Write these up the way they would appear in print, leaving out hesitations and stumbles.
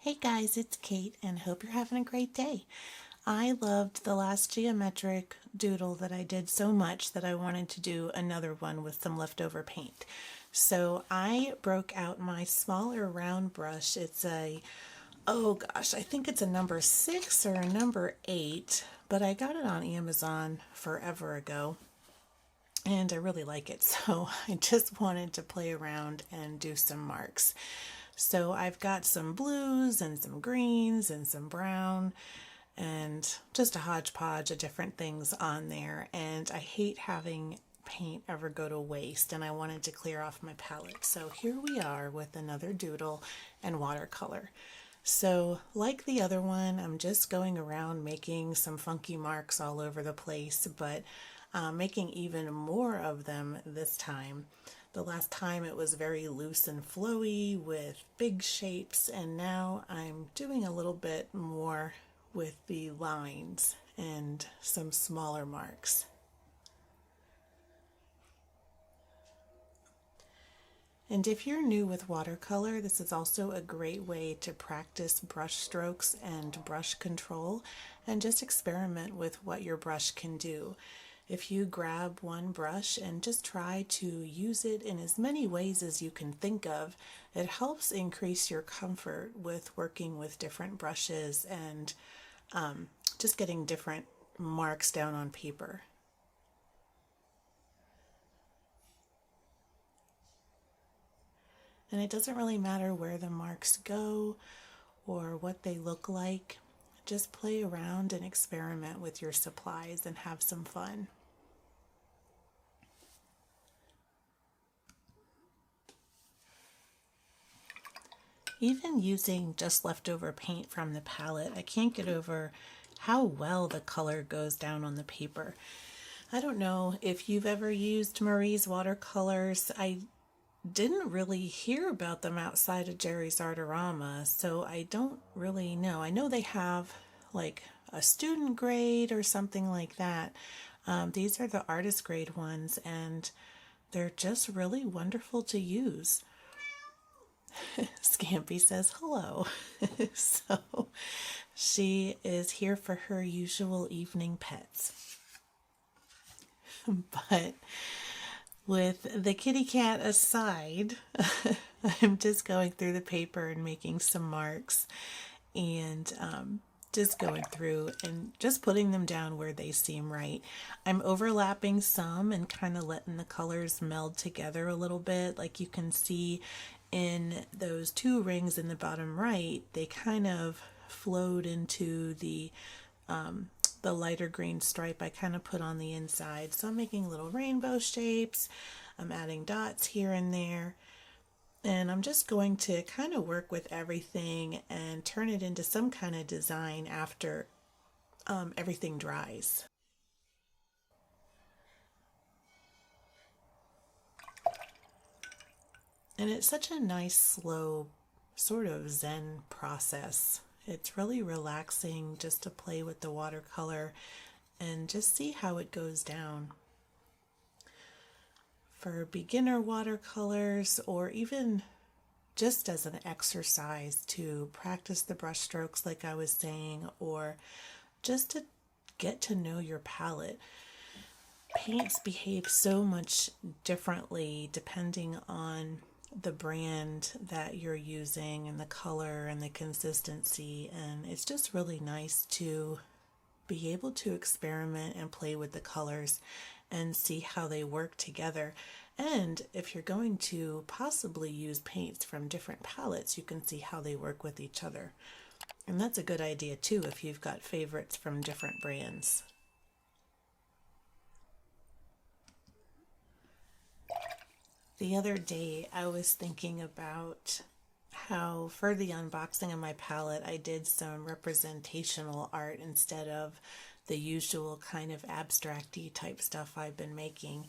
Hey guys, it's Kate and hope you're having a great day. I loved the last geometric doodle that I did so much that I wanted to do another one with some leftover paint. So I broke out my smaller round brush. It's oh gosh, I think it's a number 6 or a number 8, but I got it on Amazon forever ago. And I really like it, so I just wanted to play around and do some marks. So I've got some blues and some greens and some brown and just a hodgepodge of different things on there. And I hate having paint ever go to waste, and I wanted to clear off my palette. So here we are with another doodle and watercolor. So like the other one, I'm just going around making some funky marks all over the place, but making even more of them this time. The last time it was very loose and flowy with big shapes, and now I'm doing a little bit more with the lines and some smaller marks. And if you're new with watercolor, this is also a great way to practice brush strokes and brush control and just experiment with what your brush can do. If you grab one brush and just try to use it in as many ways as you can think of, it helps increase your comfort with working with different brushes and just getting different marks down on paper. And it doesn't really matter where the marks go or what they look like. Just play around and experiment with your supplies and have some fun. Even using just leftover paint from the palette, I can't get over how well the color goes down on the paper. I don't know if you've ever used Marie's watercolors. I didn't really hear about them outside of Jerry's Artorama, so I don't really know. I know they have like a student grade or something like that. These are the artist grade ones, and they're just really wonderful to use. Scampy says hello. So she is here for her usual evening pets. But with the kitty cat aside, I'm just going through the paper and making some marks and just going through and just putting them down where they seem right. I'm overlapping some and kind of letting the colors meld together a little bit. Like you can see in those two rings in the bottom right, they kind of flowed into the lighter green stripe I kind of put on the inside. So I'm making little rainbow shapes. I'm adding dots here and there. And I'm just going to kind of work with everything and turn it into some kind of design after everything dries. And it's such a nice, slow, sort of zen process. It's really relaxing just to play with the watercolor and just see how it goes down. For beginner watercolors, or even just as an exercise to practice the brush strokes like I was saying, or just to get to know your palette. Paints behave so much differently depending on the brand that you're using and the color and the consistency, and it's just really nice to be able to experiment and play with the colors and see how they work together. And if you're going to possibly use paints from different palettes, you can see how they work with each other. And that's a good idea too if you've got favorites from different brands. The other day I was thinking about how for the unboxing of my palette I did some representational art instead of the usual kind of abstract-y type stuff I've been making.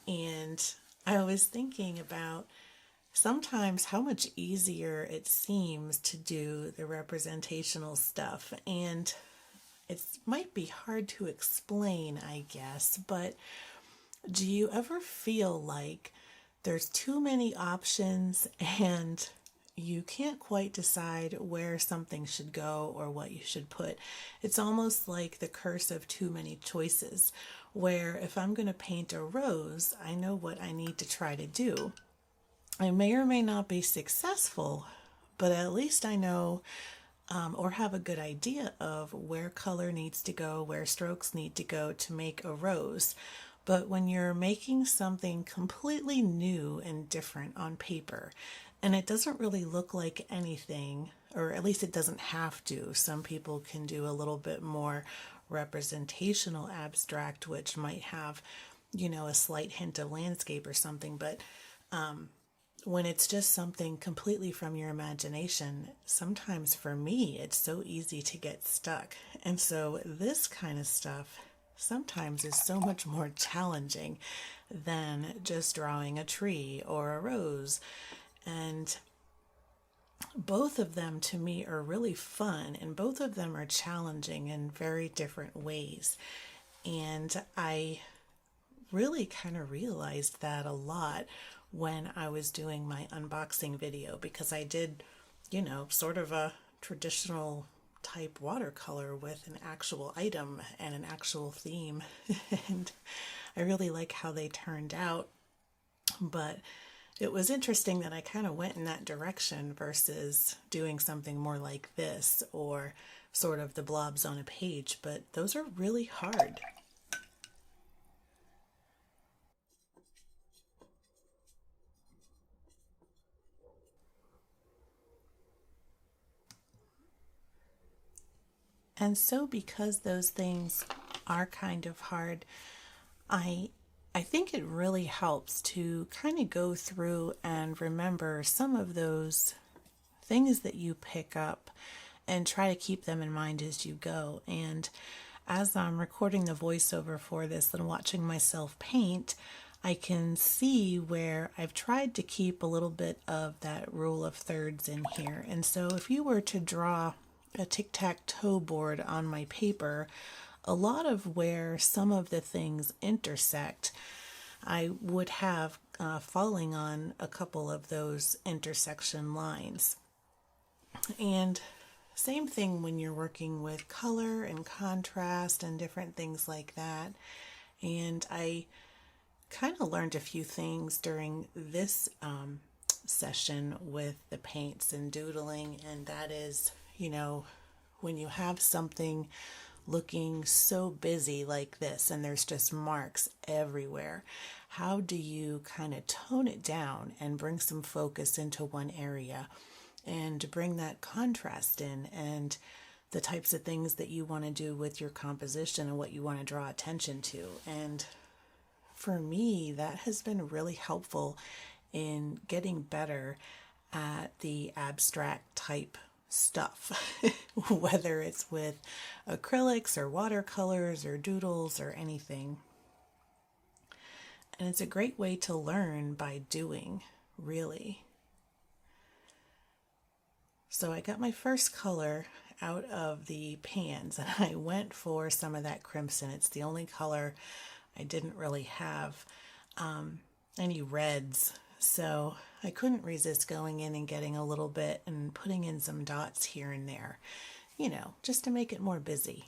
And I was thinking about sometimes how much easier it seems to do the representational stuff. And it might be hard to explain, I guess, but do you ever feel like there's too many options and you can't quite decide where something should go or what you should put. It's almost like the curse of too many choices, where if I'm going to paint a rose, I know what I need to try to do. I may or may not be successful, but at least I know or have a good idea of where color needs to go, where strokes need to go to make a rose. But when you're making something completely new and different on paper, and it doesn't really look like anything, or at least it doesn't have to. Some people can do a little bit more representational abstract, which might have, a slight hint of landscape or something. But when it's just something completely from your imagination, sometimes for me, it's so easy to get stuck. And so this kind of stuff sometimes is so much more challenging than just drawing a tree or a rose. And both of them to me are really fun, and both of them are challenging in very different ways. And I really kind of realized that a lot when I was doing my unboxing video, because I did, sort of a traditional type watercolor with an actual item and an actual theme. And I really like how they turned out. But it was interesting that I kind of went in that direction versus doing something more like this or sort of the blobs on a page. But those are really hard. And so because those things are kind of hard, I think it really helps to kind of go through and remember some of those things that you pick up and try to keep them in mind as you go. And as I'm recording the voiceover for this and watching myself paint, I can see where I've tried to keep a little bit of that rule of thirds in here. And so if you were to draw a tic-tac-toe board on my paper, a lot of where some of the things intersect, I would have falling on a couple of those intersection lines. And same thing when you're working with color and contrast and different things like that. And I kind of learned a few things during this session with the paints and doodling, and that is, when you have something looking so busy like this and there's just marks everywhere, how do you kind of tone it down and bring some focus into one area and bring that contrast in and the types of things that you want to do with your composition and what you want to draw attention to? And for me, that has been really helpful in getting better at the abstract type stuff, whether it's with acrylics or watercolors or doodles or anything. And it's a great way to learn by doing, really. So I got my first color out of the pans and I went for some of that crimson. It's the only color I didn't really have any reds. So I couldn't resist going in and getting a little bit and putting in some dots here and there, just to make it more busy.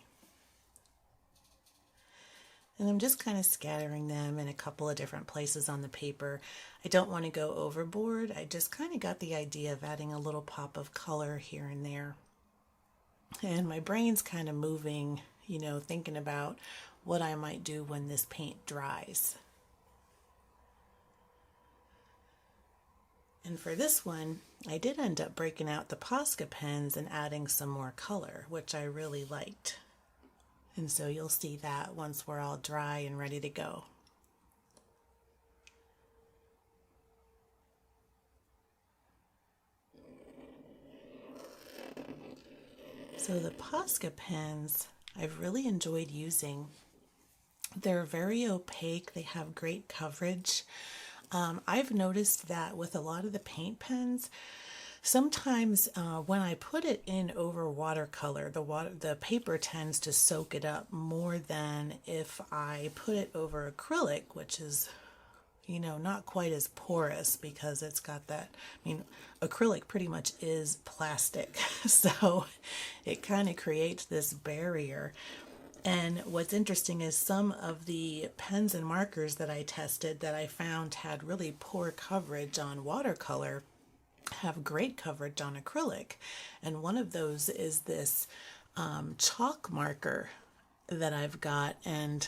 And I'm just kind of scattering them in a couple of different places on the paper. I don't want to go overboard. I just kind of got the idea of adding a little pop of color here and there. And my brain's kind of moving, thinking about what I might do when this paint dries. And for this one, I did end up breaking out the Posca pens and adding some more color, which I really liked. And so you'll see that once we're all dry and ready to go. So the Posca pens I've really enjoyed using. They're very opaque. They have great coverage. I've noticed that with a lot of the paint pens, sometimes when I put it in over watercolor, the paper tends to soak it up more than if I put it over acrylic, which is, you know, not quite as porous because it's got that, I mean, acrylic pretty much is plastic. So it kind of creates this barrier. And what's interesting is some of the pens and markers that I tested that I found had really poor coverage on watercolor have great coverage on acrylic. And one of those is this chalk marker that I've got, and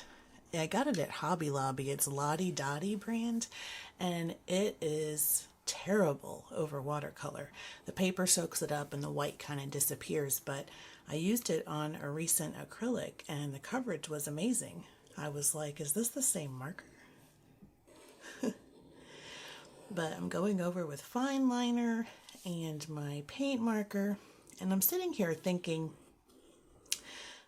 I got it at Hobby Lobby. It's Lottie Dottie brand, and it is terrible over watercolor. The paper soaks it up and the white kind of disappears, but I used it on a recent acrylic and the coverage was amazing. I was like, is this the same marker? But I'm going over with fine liner and my paint marker, and I'm sitting here thinking,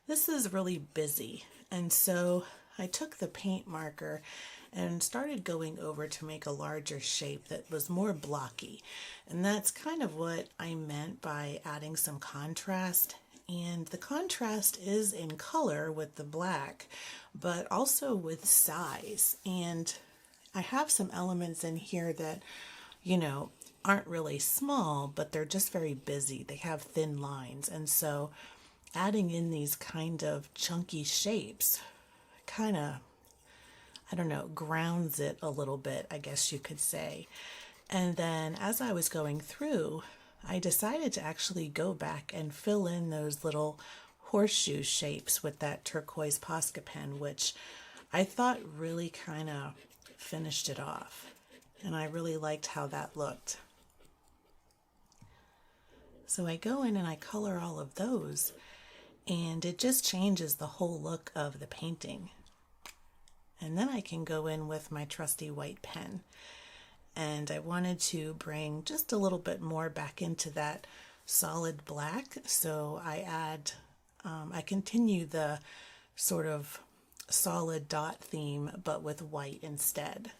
this is really busy. And so I took the paint marker and started going over to make a larger shape that was more blocky. And that's kind of what I meant by adding some contrast. And the contrast is in color with the black, but also with size. And I have some elements in here that, you know, aren't really small, but they're just very busy. They have thin lines. And so adding in these kind of chunky shapes kind of, I don't know, grounds it a little bit, I guess you could say. And then as I was going through, I decided to actually go back and fill in those little horseshoe shapes with that turquoise Posca pen, which I thought really kind of finished it off. And I really liked how that looked. So I go in and I color all of those, and it just changes the whole look of the painting. And then I can go in with my trusty white pen. And I wanted to bring just a little bit more back into that solid black. So I continue the sort of solid dot theme, but with white instead.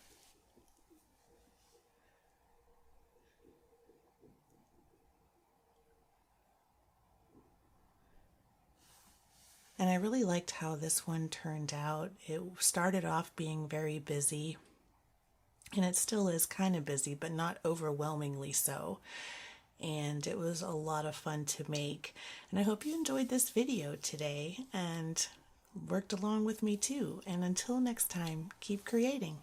And I really liked how this one turned out. It started off being very busy, and it still is kind of busy, but not overwhelmingly so. And it was a lot of fun to make. And I hope you enjoyed this video today and worked along with me too. And until next time, keep creating.